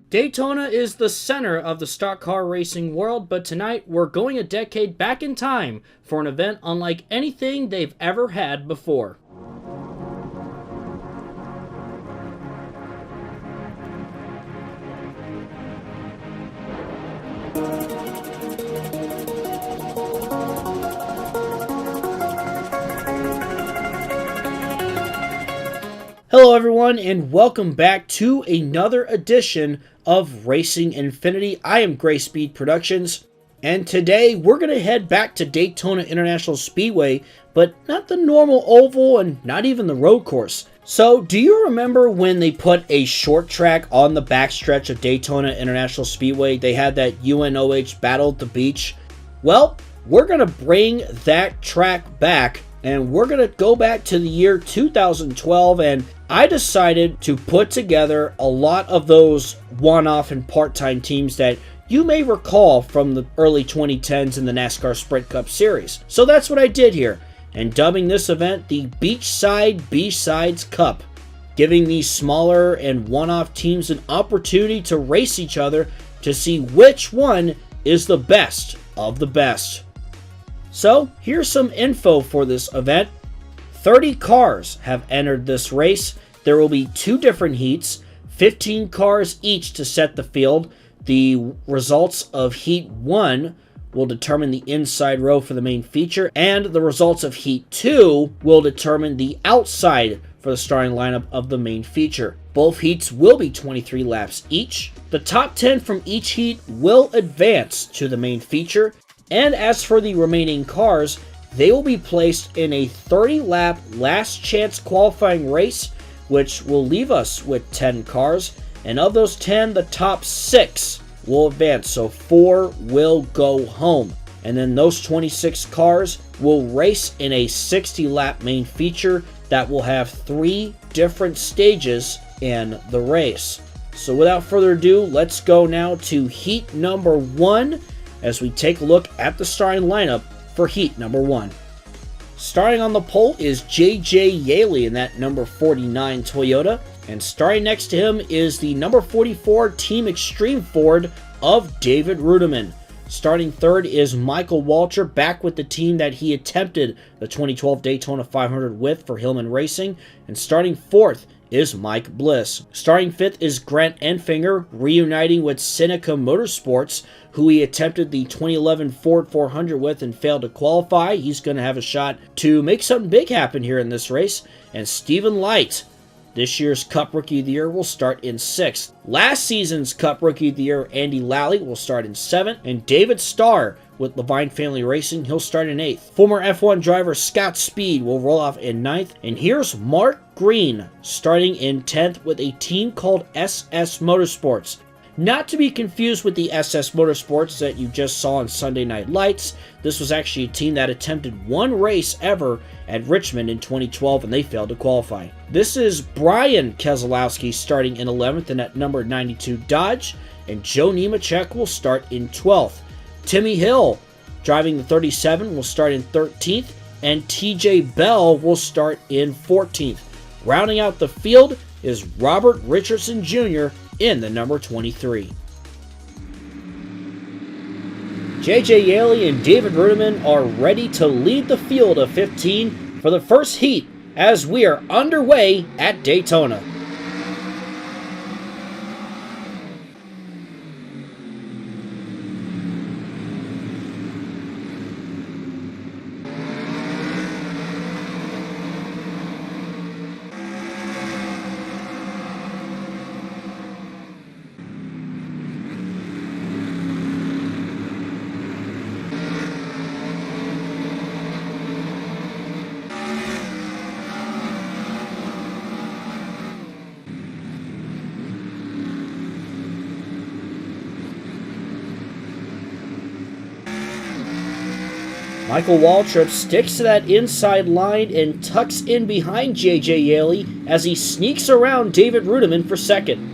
Daytona is the center of the stock car racing world, but tonight we're going a decade back in time for an event unlike anything they've ever had before. Hello everyone, and welcome back to another edition of Racing Infinity. I am Gray Speed Productions, and today we're going to head back to Daytona International Speedway, but not the normal oval and not even the road course. So, do you remember when they put a short track on the backstretch of Daytona International Speedway? They had that UNOH Battle at the Beach. Well, we're going to bring that track back, and we're going to go back to the year 2012, and I decided to put together a lot of those one-off and part-time teams that you may recall from the early 2010s in the NASCAR Sprint Cup Series. So that's what I did here, and dubbing this event the Beachside B-Sides Cup, giving these smaller and one-off teams an opportunity to race each other to see which one is the best of the best. So here's some info for this event. 30 cars have entered this race. There will be 2 different heats, 15 cars each to set the field. The results of Heat 1 will determine the inside row for the main feature, and the results of Heat 2 will determine the outside for the starting lineup of the main feature. Both heats will be 23 laps each. The top 10 from each heat will advance to the main feature, and as for the remaining cars, they will be placed in a 30-lap last chance qualifying race, which will leave us with 10 cars. And of those 10, the top 6 will advance, so 4 will go home. And then those 26 cars will race in a 60-lap main feature that will have 3 different stages in the race. So without further ado, let's go now to heat number 1 as we take a look at the starting lineup for heat number 1. Starting on the pole is J.J. Yaley in that number 49 Toyota, and starting next to him is the number 44 Team Extreme Ford of David Rudiman. Starting third is Michael Waltrip, back with the team that he attempted the 2012 Daytona 500 with for Hillman Racing, and starting fourth is Mike Bliss. Starting fifth is Grant Enfinger, reuniting with Seneca Motorsports, who he attempted the 2011 Ford 400 with and failed to qualify. He's going to have a shot to make something big happen here in this race. And Stephen Light, this year's Cup Rookie of the Year, will start in 6th. Last season's Cup Rookie of the Year, Andy Lally, will start in 7th. And David Starr with Leavine Family Racing, he'll start in 8th. Former F1 driver Scott Speed will roll off in 9th. And here's Mark Green starting in 10th with a team called SS Motorsports. Not to be confused with the SS Motorsports that you just saw on Sunday Night Lights. This was actually a team that attempted 1 race ever at Richmond in 2012 and they failed to qualify. This is Brian Keselowski starting in 11th in that number 92 Dodge, and Joe Nemechek will start in 12th. Timmy Hill, driving the 37, will start in 13th, and TJ Bell will start in 14th. Rounding out the field is Robert Richardson Jr. in the number 23. J.J. Yaley and David Rudiman are ready to lead the field of 15 for the first heat as we are underway at Daytona. Michael Waltrip sticks to that inside line and tucks in behind J.J. Yaley as he sneaks around David Rudiman for second.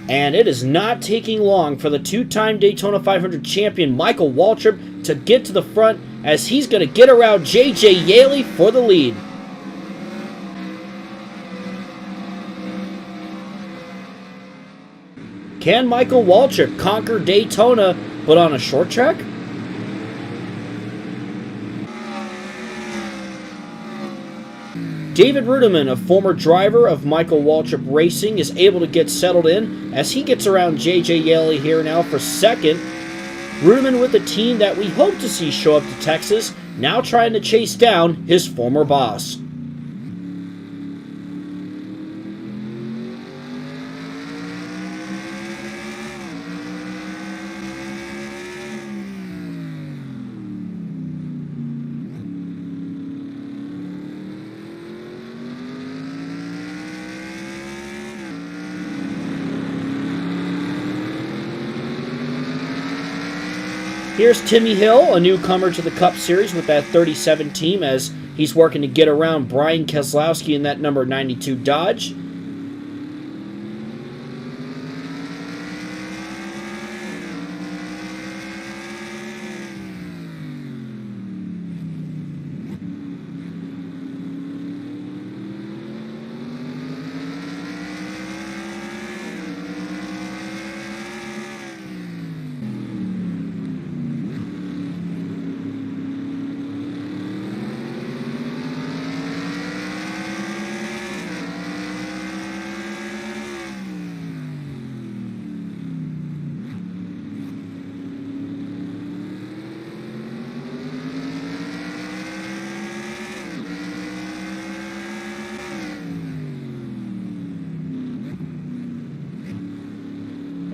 And it is not taking long for the two-time Daytona 500 champion Michael Waltrip to get to the front, as he's going to get around J.J. Yeley for the lead. Can Michael Waltrip conquer Daytona, but on a short track? David Reutimann, a former driver of Michael Waltrip Racing, is able to get settled in as he gets around J.J. Yeley here now for second. Reutimann with the team that we hope to see show up to Texas, now trying to chase down his former boss. Here's Timmy Hill, a newcomer to the Cup Series with that 37 team, as he's working to get around Brian Keselowski in that number 92 Dodge.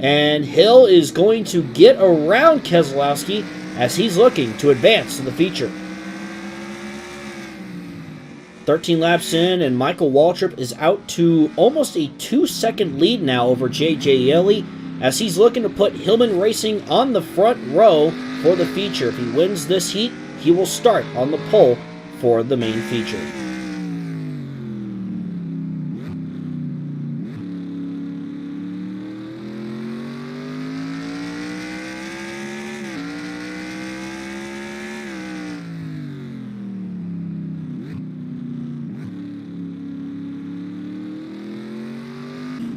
And Hill is going to get around Keselowski as he's looking to advance to the feature. 13 laps in, and Michael Waltrip is out to almost a 2-second lead now over J.J. Yeley, as he's looking to put Hillman Racing on the front row for the feature. If he wins this heat, he will start on the pole for the main feature.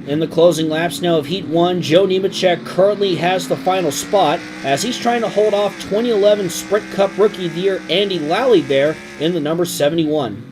In the closing laps now of Heat 1, Joe Nemechek currently has the final spot as he's trying to hold off 2011 Sprint Cup Rookie of the Year Andy Lally there in the number 71.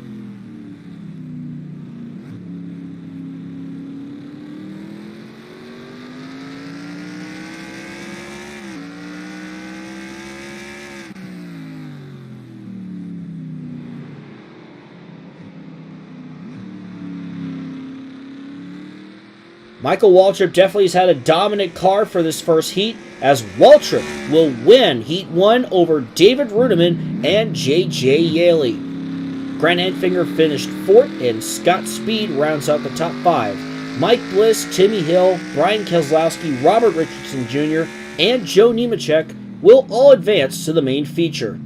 Michael Waltrip definitely has had a dominant car for this first heat, as Waltrip will win Heat 1 over David Reutimann and J.J. Yeley. Grant Enfinger finished 4th, and Scott Speed rounds out the top 5. Mike Bliss, Timmy Hill, Brian Keselowski, Robert Richardson Jr., and Joe Nemechek will all advance to the main feature.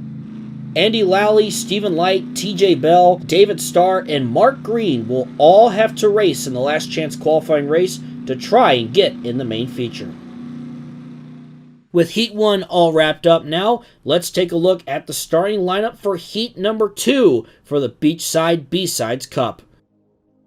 Andy Lally, Stephen Light, TJ Bell, David Starr, and Mark Green will all have to race in the last chance qualifying race to try and get in the main feature. With Heat 1 all wrapped up now, let's take a look at the starting lineup for Heat number 2 for the Beachside B-Sides Cup.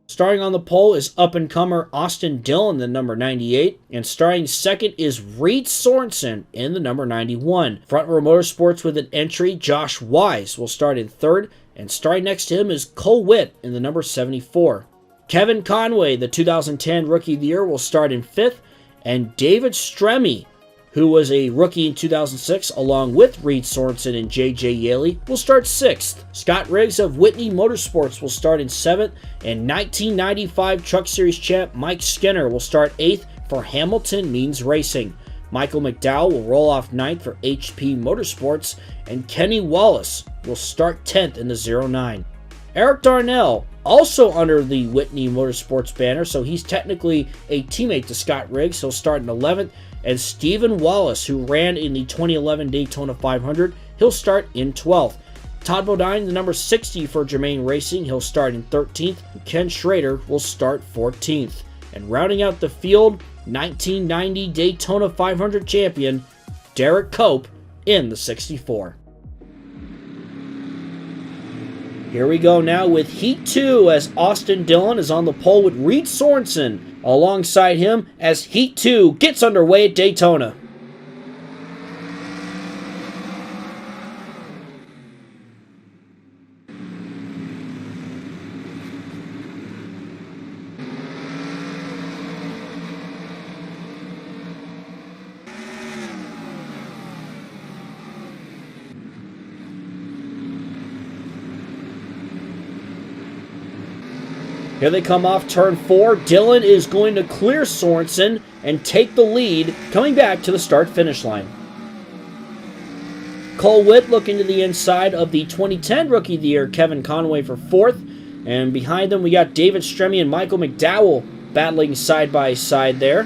Starting on the pole is up-and-comer Austin Dillon, the number 98, and starting second is Reed Sorenson in the number 91. Front Row Motorsports with an entry, Josh Wise will start in third, and starting next to him is Cole Whitt in the number 74. Kevin Conway, the 2010 Rookie of the Year, will start in fifth, and David Stremme, who was a rookie in 2006, along with Reed Sorenson and J.J. Yeley, will start 6th. Scott Riggs of Whitney Motorsports will start in 7th, and 1995 Truck Series champ Mike Skinner will start 8th for Hamilton Means Racing. Michael McDowell will roll off 9th for HP Motorsports, and Kenny Wallace will start 10th in the 09. Erik Darnell, also under the Whitney Motorsports banner, so he's technically a teammate to Scott Riggs, he'll start in 11th. And Stephen Wallace, who ran in the 2011 Daytona 500, he'll start in 12th. Todd Bodine, the number 60 for Germain Racing, he'll start in 13th. Ken Schrader will start 14th. And rounding out the field, 1990 Daytona 500 champion Derek Cope in the 64. Here we go now with Heat 2 as Austin Dillon is on the pole with Reed Sorenson alongside him as Heat 2 gets underway at Daytona. Here they come off turn 4. Dillon is going to clear Sorenson and take the lead, coming back to the start-finish line. Cole Whitt looking to the inside of the 2010 Rookie of the Year, Kevin Conway, for 4th. And behind them, we got David Stremme and Michael McDowell battling side by side there.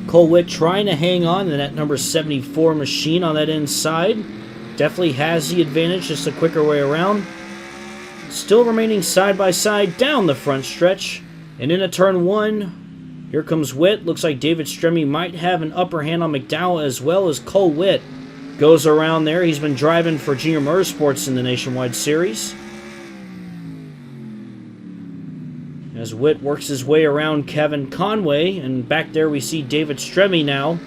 Cole Whitt trying to hang on to that number 74 machine on that inside. Definitely has the advantage, just a quicker way around. Still remaining side by side down the front stretch. And into turn 1, here comes Whitt. Looks like David Stremme might have an upper hand on McDowell as well as Cole Whitt goes around there. He's been driving for Junior Motorsports in the Nationwide Series. As Whitt works his way around Kevin Conway, and back there we see David Stremme now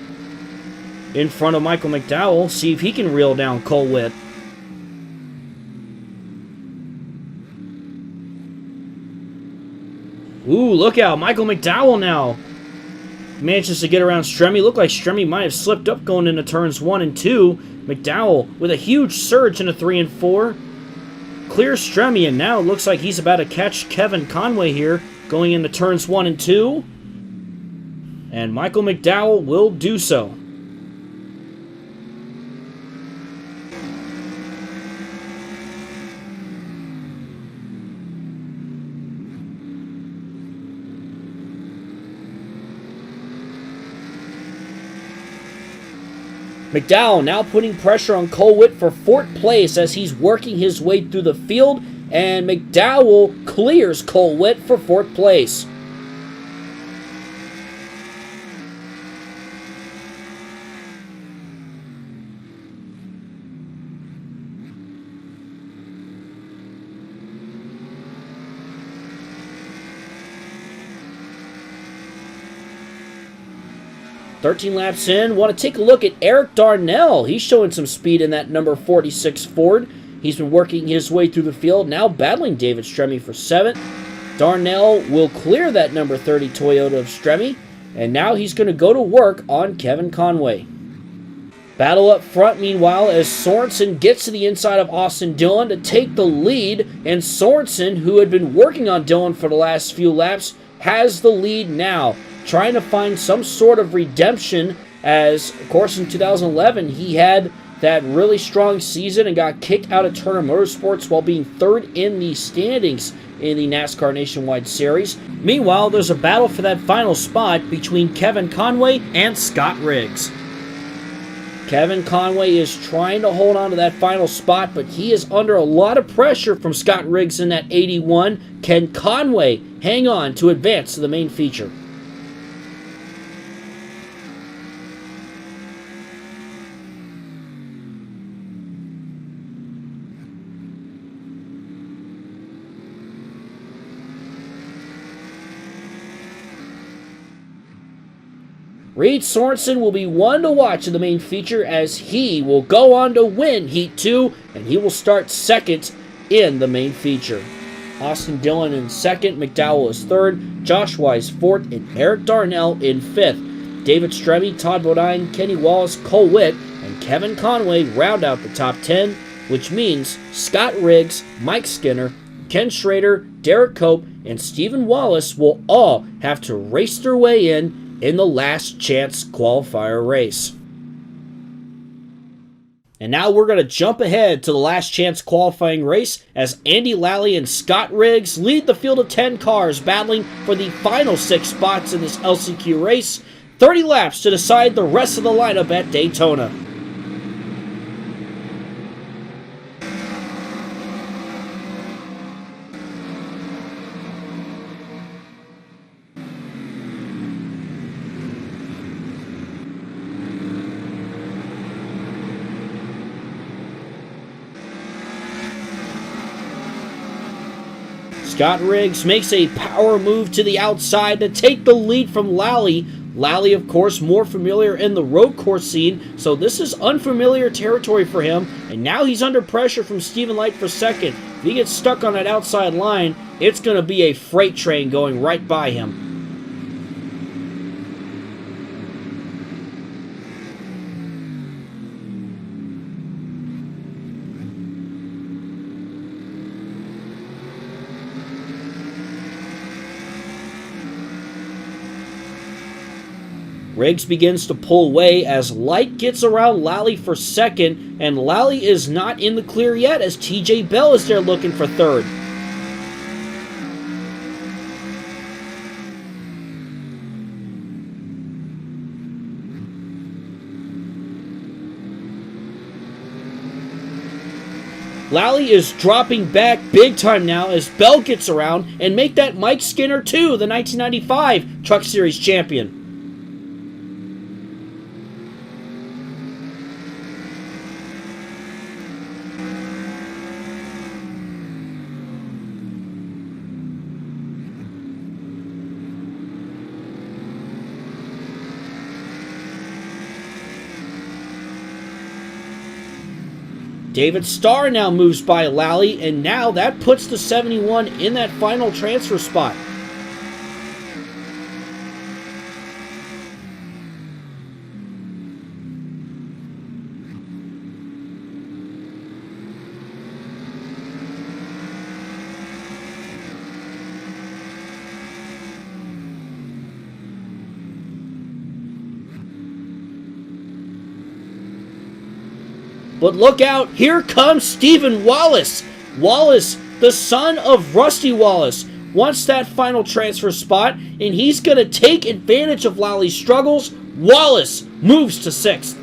in front of Michael McDowell. See if he can reel down Cole Whitt. Ooh, look out. Michael McDowell now manages to get around Stremme. Looked like Stremme might have slipped up going into turns 1 and 2. McDowell with a huge surge into 3 and 4. Clears Stremme, and now it looks like he's about to catch Kevin Conway here going into turns 1 and 2. And Michael McDowell will do so. McDowell now putting pressure on Cole Whitt for 4th place as he's working his way through the field, and McDowell clears Cole Whitt for 4th place. "13 laps in, want to take a look at Erik Darnell. He's showing some speed in that number 46 Ford. He's been working his way through the field, now battling David Stremme for 7th. Darnell will clear that number 30 Toyota of Stremme, and now he's going to go to work on Kevin Conway. Battle up front, meanwhile, as Sorenson gets to the inside of Austin Dillon to take the lead, and Sorenson, who had been working on Dillon for the last few laps, has the lead now, trying to find some sort of redemption as, of course, in 2011, he had that really strong season and got kicked out of Turner Motorsports while being 3rd in the standings in the NASCAR Nationwide Series. Meanwhile, there's a battle for that final spot between Kevin Conway and Scott Riggs. Kevin Conway is trying to hold on to that final spot, but he is under a lot of pressure from Scott Riggs in that 81. Can Conway hang on to advance to the main feature? Reed Sorenson will be one to watch in the main feature as he will go on to win Heat 2, and he will start 2nd in the main feature. Austin Dillon in 2nd, McDowell is 3rd, Josh Wise 4th, and Erik Darnell in 5th. David Stremme, Todd Bodine, Kenny Wallace, Cole Whitt, and Kevin Conway round out the top 10, which means Scott Riggs, Mike Skinner, Ken Schrader, Derek Cope, and Stephen Wallace will all have to race their way in the last chance qualifier race. And now we're going to jump ahead to the last chance qualifying race as Andy Lally and Scott Riggs lead the field of 10 cars battling for the final 6 spots in this LCQ race. 30 laps to decide the rest of the lineup at Daytona. Scott Riggs makes a power move to the outside to take the lead from Lally. Lally, of course, more familiar in the road course scene, so this is unfamiliar territory for him, and now he's under pressure from Stephen Light for second. If he gets stuck on that outside line, it's going to be a freight train going right by him. Riggs begins to pull away as Light gets around Lally for second, and Lally is not in the clear yet as TJ Bell is there looking for third. Lally is dropping back big time now as Bell gets around and make that Mike Skinner too, the 1995 Truck Series champion. David Starr now moves by Lally, and now that puts the 71 in that final transfer spot. But look out, here comes Stephen Wallace. Wallace, the son of Rusty Wallace, wants that final transfer spot, and he's going to take advantage of Lally's struggles. Wallace moves to 6th.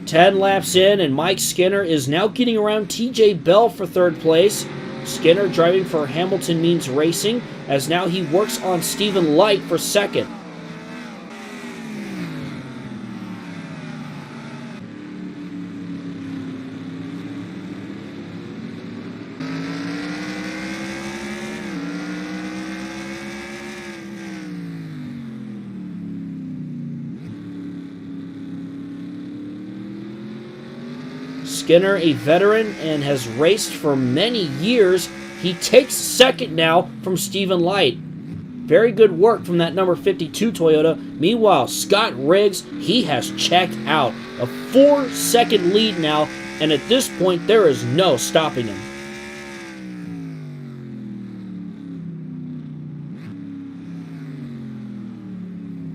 Ten laps in, and Mike Skinner is now getting around TJ Bell for third place. Skinner driving for Hamilton Means Racing, as now he works on Stephen Light for second. Skinner, a veteran and has raced for many years, he takes second now from Stephen Light. Very good work from that number 52 Toyota. Meanwhile, Scott Riggs, he has checked out. A 4-second lead now, and at this point, there is no stopping him.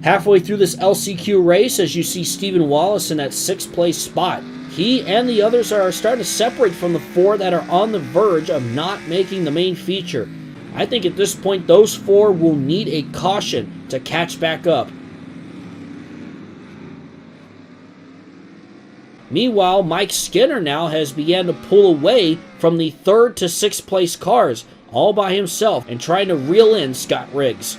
Halfway through this LCQ race, as you see Stephen Wallace in that 6th place spot. He and the others are starting to separate from the 4 that are on the verge of not making the main feature. I think at this point, those 4 will need a caution to catch back up. Meanwhile, Mike Skinner now has begun to pull away from the 3rd to 6th place cars, all by himself, and trying to reel in Scott Riggs.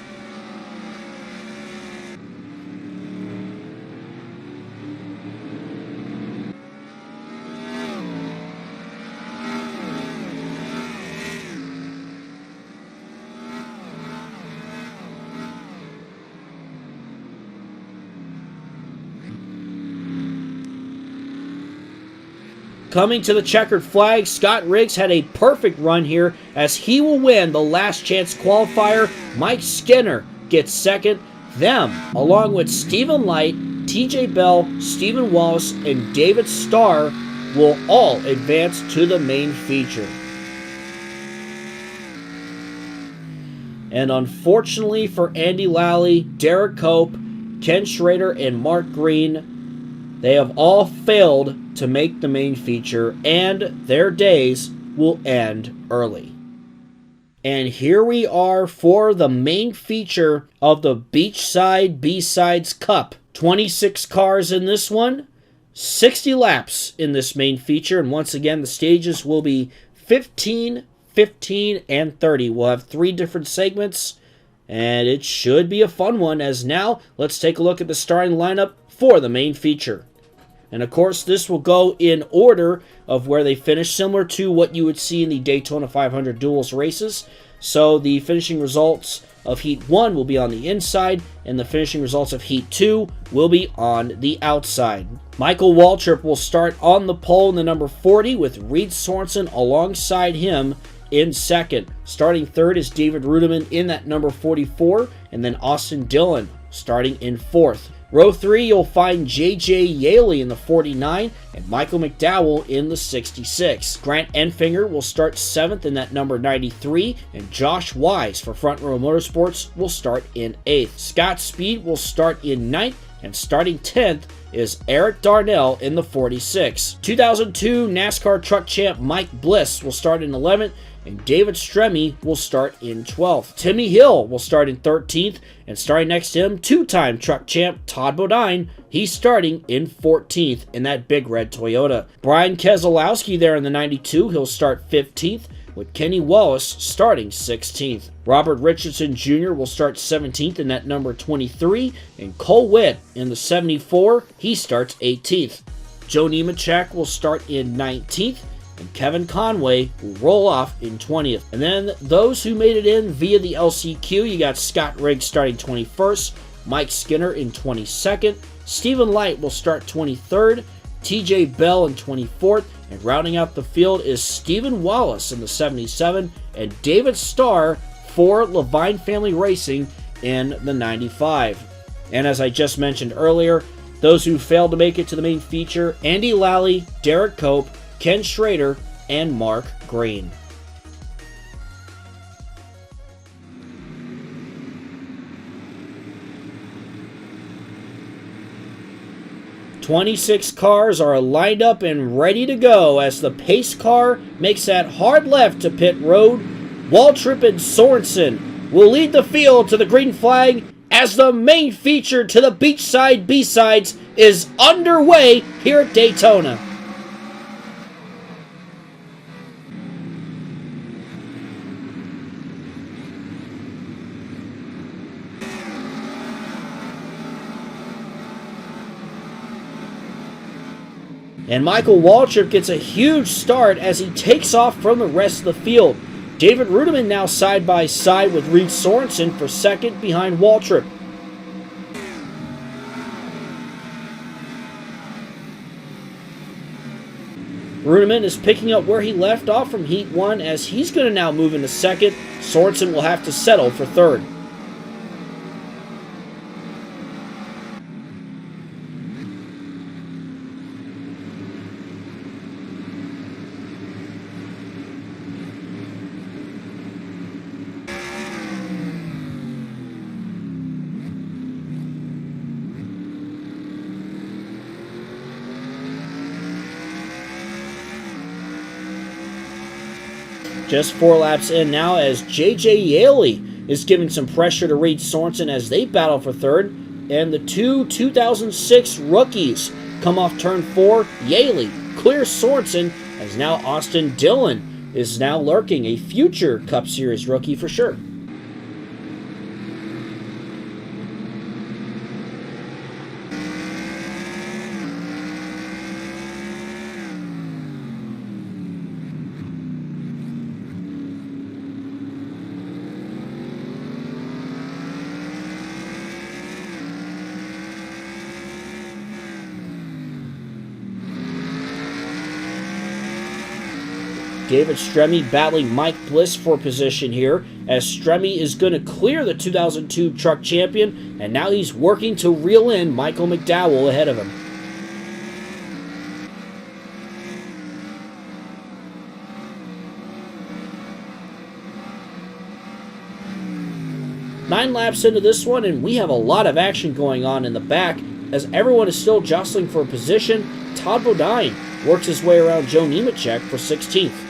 Coming to the checkered flag, Scott Riggs had a perfect run here as he will win the last chance qualifier. Mike Skinner gets second. Them, along with Stephen Light, TJ Bell, Stephen Wallace, and David Starr, will all advance to the main feature. And unfortunately for Andy Lally, Derek Cope, Ken Schrader, and Mark Green, they have all failed to make the main feature, and their days will end early. And here we are for the main feature of the Beachside B-Sides Cup. 26 cars in this one, 60 laps in this main feature, and once again the stages will be 15, 15, and 30. We'll have 3 different segments, and it should be a fun one, as now let's take a look at the starting lineup for the main feature. And of course, this will go in order of where they finish, similar to what you would see in the Daytona 500 duels races. So the finishing results of Heat 1 will be on the inside, and the finishing results of Heat 2 will be on the outside. Michael Waltrip will start on the pole in the number 40, with Reed Sorenson alongside him in second. Starting third is David Reutimann in that number 44, and then Austin Dillon starting in fourth. Row 3, you'll find J.J. Yaley in the 49 and Michael McDowell in the 66. Grant Enfinger will start 7th in that number 93, and Josh Wise for Front Row Motorsports will start in 8th. Scott Speed will start in 9th, and starting 10th is Erik Darnell in the 46. 2002 NASCAR Truck Champ Mike Bliss will start in 11th, and David Stremme will start in 12th. Timmy Hill will start in 13th, and starting next to him, 2-time Truck Champ Todd Bodine. He's starting in 14th in that big red Toyota. Brian Keselowski there in the 92, he'll start 15th, with Kenny Wallace starting 16th. Robert Richardson Jr. will start 17th in that number 23, and Cole Whitt in the 74, he starts 18th. Joe Nemechek will start in 19th, and Kevin Conway will roll off in 20th. And then those who made it in via the LCQ, you got Scott Riggs starting 21st, Mike Skinner in 22nd, Stephen Light will start 23rd, TJ Bell in 24th, and rounding out the field is Stephen Wallace in the 77, and David Starr for Leavine Family Racing in the 95. And as I just mentioned earlier, those who failed to make it to the main feature, Andy Lally, Derek Cope, Ken Schrader, and Mark Green. "26 cars are lined up and ready to go as the pace car makes that hard left to pit road. Waltrip and Sorenson will lead the field to the green flag as the main feature to the Beachside B-Sides is underway here at Daytona." And Michael Waltrip gets a huge start as he takes off from the rest of the field. David Reutimann now side by side with Reed Sorenson for second behind Waltrip. Reutimann is picking up where he left off from Heat 1 as he's going to now move into second. Sorenson will have to settle for third. Just 4 laps in now as J.J. Yaley is giving some pressure to Reed Sorenson as they battle for third. And the two 2006 rookies come off turn 4. Yaley clears Sorenson as now Austin Dillon is now lurking, a future Cup Series rookie for sure. David Stremme battling Mike Bliss for position here, as Stremme is going to clear the 2002 truck champion, and now he's working to reel in Michael McDowell ahead of him. Nine laps into this one, and we have a lot of action going on in the back, as everyone is still jostling for a position. Todd Bodine works his way around Joe Nemechek for 16th.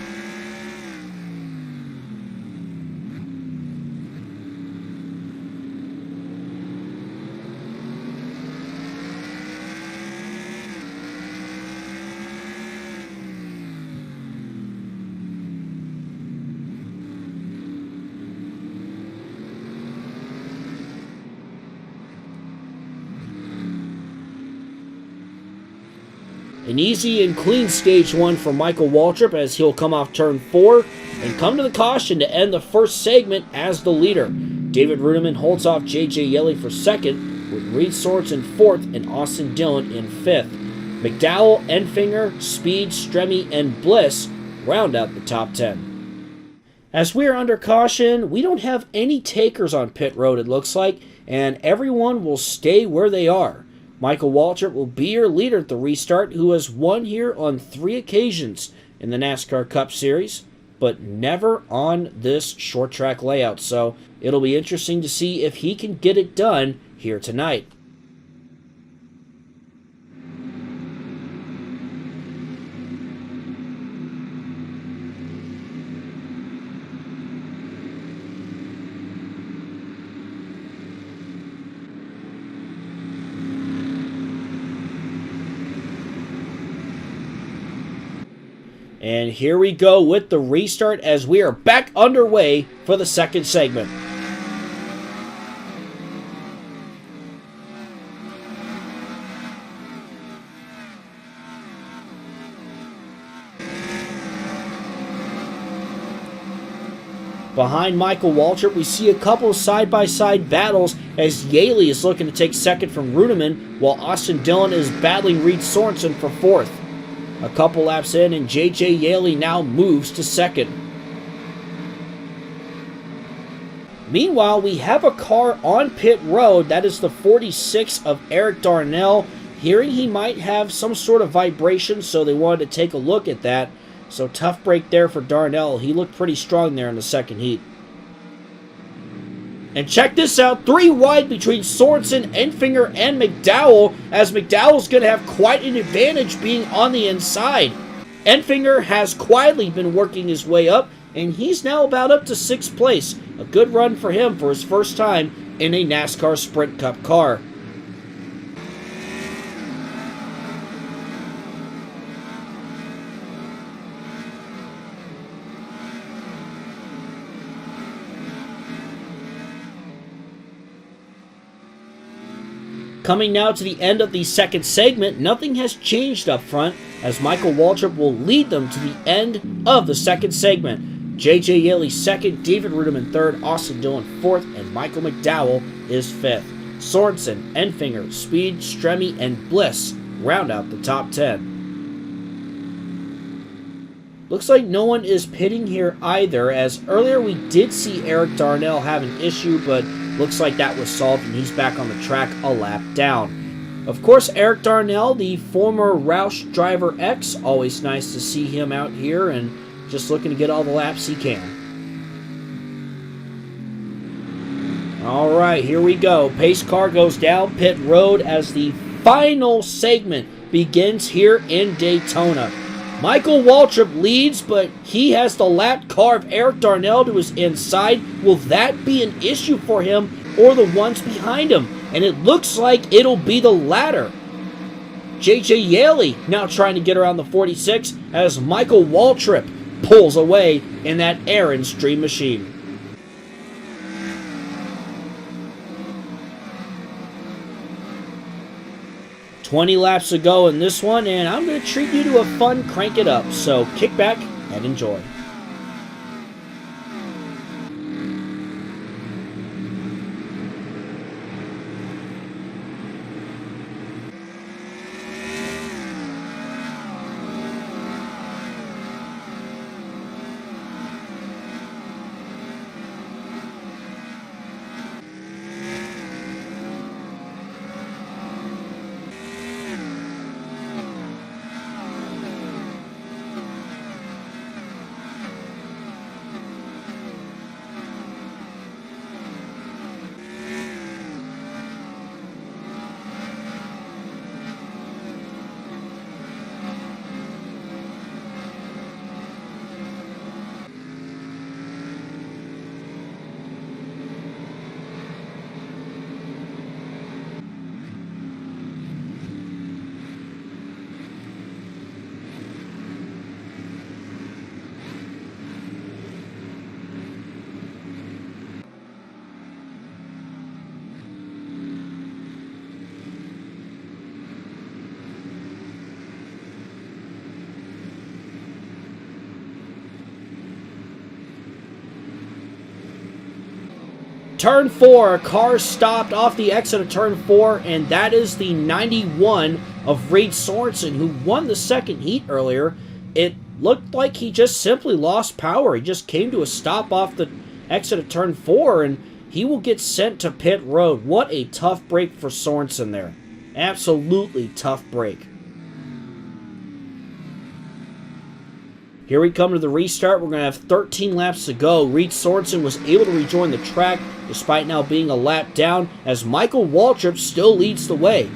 An easy and clean stage 1 for Michael Waltrip as he'll come off turn 4 and come to the caution to end the first segment as the leader. David Reutimann holds off J.J. Yeley for second, with Reed Sorenson fourth and Austin Dillon in fifth. McDowell, Enfinger, Speed, Stremme, and Bliss round out the top 10. As we are under caution, we don't have any takers on pit road, it looks like, and everyone will stay where they are. Michael Waltrip will be your leader at the restart, who has won here on 3 occasions in the NASCAR Cup Series, but never on this short track layout, so it'll be interesting to see if he can get it done here tonight. And here we go with the restart as we are back underway for the second segment. Behind Michael Waltrip, we see a couple side-by-side battles as Yeley is looking to take second from Reutimann, while Austin Dillon is battling Reed Sorenson for fourth. A couple laps in, and J.J. Yeley now moves to second. Meanwhile, we have a car on pit road. That is the 46 of Erik Darnell. Hearing he might have some sort of vibration, so they wanted to take a look at that. So tough break there for Darnell. He looked pretty strong there in the second heat. And check this out, 3 wide between Sorenson, Enfinger, and McDowell, as McDowell's going to have quite an advantage being on the inside. Enfinger has quietly been working his way up, and he's now about up to 6th place. A good run for him for his first time in a NASCAR Sprint Cup car. Coming now to the end of the second segment, nothing has changed up front as Michael Waltrip will lead them to the end of the second segment. J.J. Yeley second, David Reutimann third, Austin Dillon fourth, and Michael McDowell is fifth. Sorenson, Enfinger, Speed, Stremme, and Bliss round out the top 10. Looks like no one is pitting here either, as earlier we did see Erik Darnell have an issue, but looks like that was solved and he's back on the track a lap down. Of course, Erik Darnell, the former Roush Driver X, always nice to see him out here and just looking to get all the laps he can. Alright, here we go. Pace car goes down pit road as the final segment begins here in Daytona. Michael Waltrip leads, but he has the lapped car of Erik Darnell to his inside. Will that be an issue for him or the ones behind him? And it looks like it'll be the latter. J.J. Yeley now trying to get around the 46 as Michael Waltrip pulls away in that Aaron's Dream Machine. "20 laps to go in this one, and I'm going to treat you to a fun crank it up, so kick back and enjoy." Turn 4, car stopped off the exit of turn 4, and that is the 91 of Reed Sorenson, who won the second heat earlier. It looked like he just simply lost power. He just came to a stop off the exit of turn 4, and he will get sent to pit road. What a tough break for Sorenson there. Absolutely tough break. Here we come to the restart. We're going to have 13 laps to go. Reed Sorenson was able to rejoin the track despite now being a lap down, as Michael Waltrip still leads the way.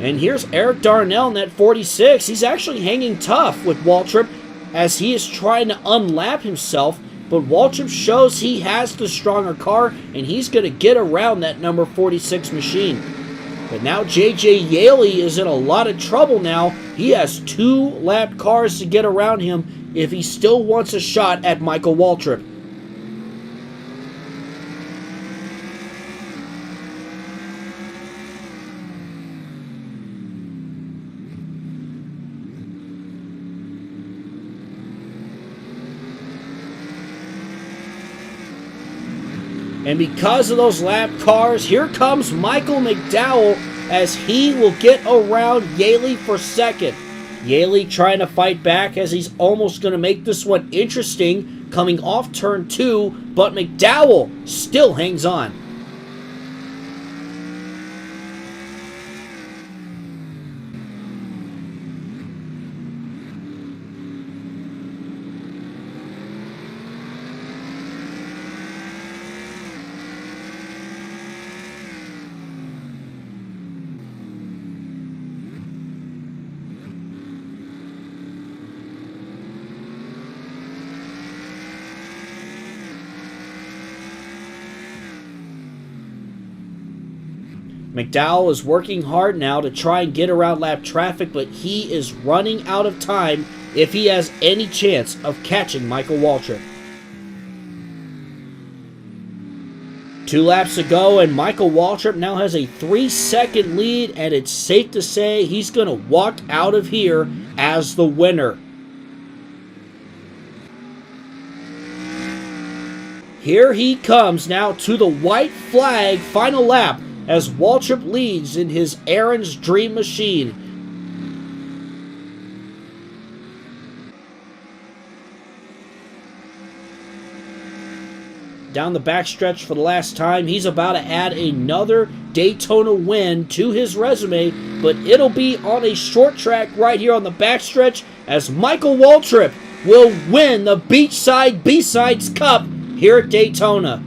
And here's Erik Darnell in that 46. He's actually hanging tough with Waltrip as he is trying to unlap himself, but Waltrip shows he has the stronger car, and he's going to get around that number 46 machine. But now J.J. Yaley is in a lot of trouble now. He has 2 lap cars to get around him if he still wants a shot at Michael Waltrip. And because of those lap cars, here comes Michael McDowell as he will get around Yaley for second. Yaley trying to fight back as he's almost going to make this one interesting coming off turn 2, but McDowell still hangs on. McDowell is working hard now to try and get around lap traffic, but he is running out of time if he has any chance of catching Michael Waltrip. 2 laps to go, and Michael Waltrip now has a 3-second lead, and it's safe to say he's going to walk out of here as the winner. Here he comes now to the white flag final lap, as Waltrip leads in his Aaron's Dream Machine. Down the backstretch for the last time, he's about to add another Daytona win to his resume, but it'll be on a short track right here on the backstretch, as Michael Waltrip will win the Beachside B-Sides Cup here at Daytona.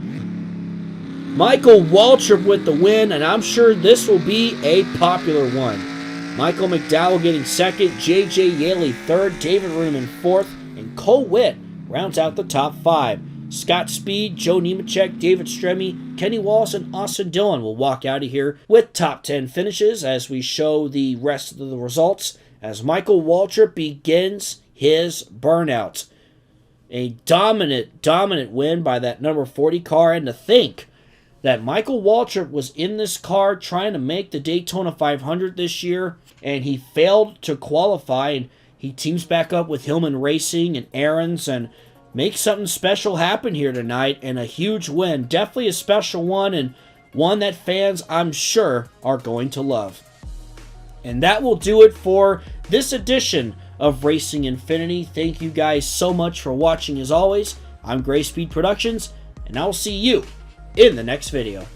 Michael Waltrip with the win, and I'm sure this will be a popular one. Michael McDowell getting second, J.J. Yaley third, David Runeman fourth, and Cole Whitt rounds out the top 5. Scott Speed, Joe Nemechek, David Stremme, Kenny Wallace, and Austin Dillon will walk out of here with top 10 finishes as we show the rest of the results as Michael Waltrip begins his burnout. A dominant win by that number 40 car, and to think that Michael Waltrip was in this car trying to make the Daytona 500 this year, and he failed to qualify, and he teams back up with Hillman Racing and Aaron's and makes something special happen here tonight, and a huge win. Definitely a special one, and one that fans, I'm sure, are going to love. And that will do it for this edition of Racing Infinity. Thank you guys so much for watching as always. I'm Gray Speed Productions, and I'll see you in the next video.